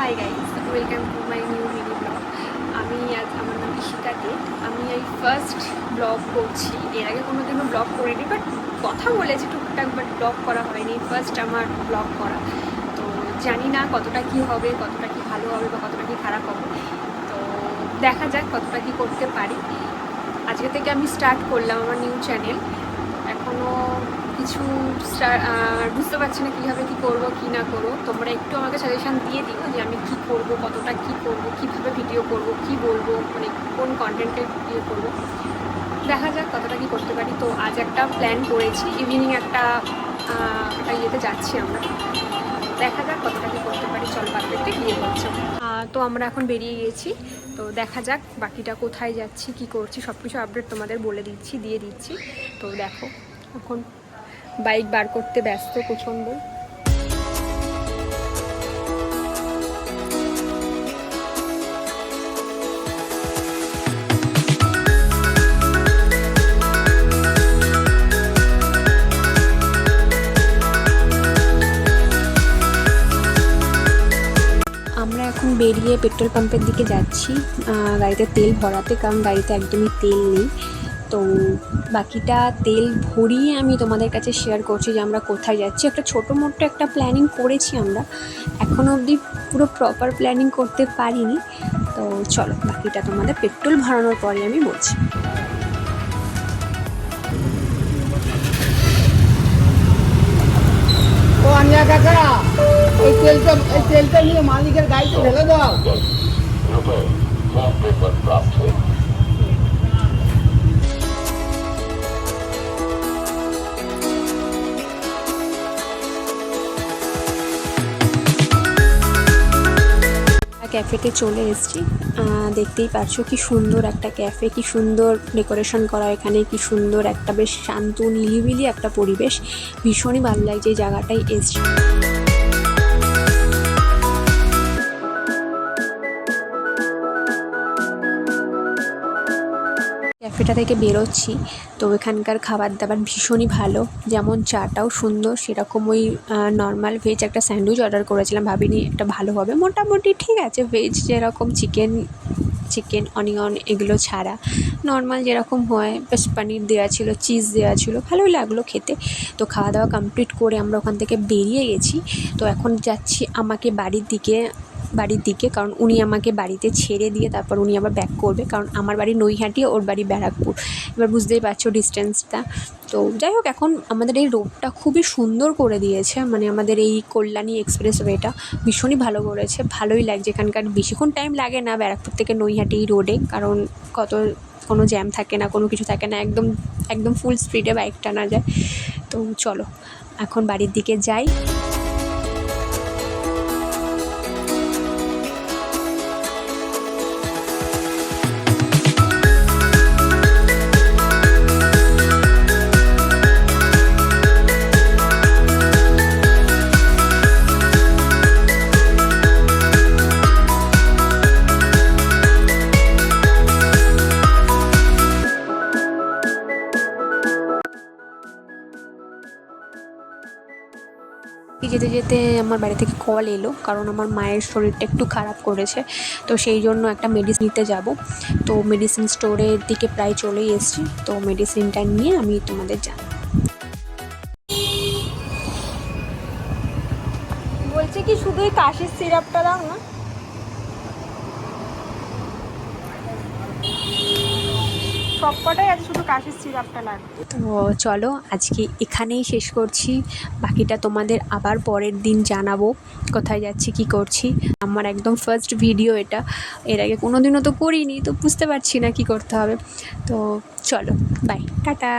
Hi guys, welcome to my new mini blog. আমি আজ আমার নাম ইশিকা দে। আমি এই ফার্স্ট ব্লগ করছি। এর আগে কোনো দিনও ব্লগ করিনি, বাট কথা বলেছি টুকটাক, বাট ব্লগ করা হয়নি। ফার্স্ট আমার ব্লগ করা, তো জানি না কতটা কি হবে, কতটা কি ভালো হবে বা কতটা কি খারাপ হবে। তো দেখা যাক কতটা কি করতে পারি। আজকে থেকে আমি স্টার্ট করলাম আমার নিউ চ্যানেল। এখনও কিছু বুঝতে পারছি না কীভাবে কী করবো কী না করবো। তোমরা একটু আমাকে সাজেশান দিয়ে দিও যে আমি কী করবো, কতটা কী করবো, কীভাবে ভিডিও করবো, কী বলবো, মানে কোন কন্টেন্টে ইয়ে করবো। দেখা যাক কতটা কী করতে পারি। তো আজ একটা প্ল্যান করেছি, ইভিনিং একটা ইয়েতে যাচ্ছি আমরা। দেখা যাক কতটা কী করতে পারি। চল বাকিটা গিয়ে বলছো। তো আমরা এখন বেরিয়ে গেছি। তো দেখা যাক বাকিটা কোথায় যাচ্ছি, কি করছি, সব কিছু আপডেট তোমাদের বলে দিচ্ছি, দিয়ে দিচ্ছি। তো দেখো এখন বাইক বার করতে ব্যস্ত প্রচণ্ড। আমরা এখন বেরিয়ে পেট্রোল পাম্পের দিকে যাচ্ছি গাড়িতে তেল ভরাতে, কারণ গাড়িতে একদমই তেল নেই। তো বাকিটা তেল ভরিয়ে আমি তোমাদের কাছে শেয়ার করছি যে আমরা কোথায় যাচ্ছি। একটা ছোটো মোটো একটা প্ল্যানিং করেছি আমরা, এখনও অবধি পুরো প্রপার প্ল্যানিং করতে পারিনি। তো চলো বাকিটা তোমাদের পেট্রোল ভরানোর পরে আমি বলছি। ও আনিয়া কাকা, এই তেলটা নিয়ে মালিকের গাড়িতে ঢেলে দাও। ক্যাফেতে চলে এসেছি। দেখতেই পাচ্ছ কি সুন্দর একটা ক্যাফে, কি সুন্দর ডেকোরেশন করা, এখানে কি সুন্দর একটা বেশ শান্ত নিলিবিলি একটা পরিবেশ। ভীষণই ভালো লাগছে এই জায়গাটায় এসেছি। ক্যাফেটা থেকে বেরোচ্ছি, তো এখানকার খাবার দাবার ভীষণই ভালো। যেমন চাটাও সুন্দর, সেরকম ওই নর্মাল ভেজ একটা স্যান্ডউইচ অর্ডার করেছিলাম, ভাবিনি একটা ভালো হবে। মোটামুটি ঠিক আছে, ভেজ যেরকম চিকেন অনিয়ন এগুলো ছাড়া নর্মাল যেরকম হয়, বেশ পনির দেওয়া ছিল, চিজ দেওয়া ছিল, ভালোই লাগলো খেতে। তো খাওয়া দাওয়া কমপ্লিট করে আমরা ওখান থেকে বেরিয়ে গেছি। তো এখন যাচ্ছি আমাকে বাড়ির দিকে, কারণ উনি আমাকে বাড়িতে ছেড়ে দিয়ে তারপর উনি আবার ব্যাক করবে, কারণ আমার বাড়ি নৈহাটি, ওর বাড়ি ব্যারাকপুর। এবার বুঝতেই পারছো ডিস্টেন্সটা। তো যাই হোক, এখন আমাদের এই রোডটা খুবই সুন্দর করে দিয়েছে, মানে আমাদের এই কল্যাণী এক্সপ্রেসওয়েটা ভীষণই ভালো করেছে, ভালোই লাগছে। এখানকার বেশিক্ষণ টাইম লাগে না ব্যারাকপুর থেকে নৈহাটি এই রোডে, কারণ কোনো জ্যাম থাকে না, কোনো কিছু থাকে না, একদম ফুল স্পিডে বাইক টানা যায়। তো চলো এখন বাড়ির দিকে যাই। যেতে যেতে আমার বাড়ি থেকে কল এলো, কারণ আমার মায়ের শরীরটা একটু খারাপ করেছে। তো সেই জন্য একটা মেডিসিন নিতে যাব। তো মেডিসিন স্টোরের দিকে প্রায় চলেই এসেছি। তো মেডিসিনটা নিয়ে আমি তোমাদের জানাই। বলছে কি শুধুই কাশির সিরাপটা দাও না। সবকটাই আছে, শুধু কাশির সিরাপটা লাগবে। তো চলো আজকে এখানেই শেষ করছি, বাকিটা তোমাদের আবার পরের দিন জানাবো কোথায় যাচ্ছি, কি করছি। আমার একদম ফার্স্ট ভিডিও এটা, এর আগে কোনো দিনও তো করিনি, তো বুঝতে পারছি না কি করতে হবে। তো চলো বাই, টাটা।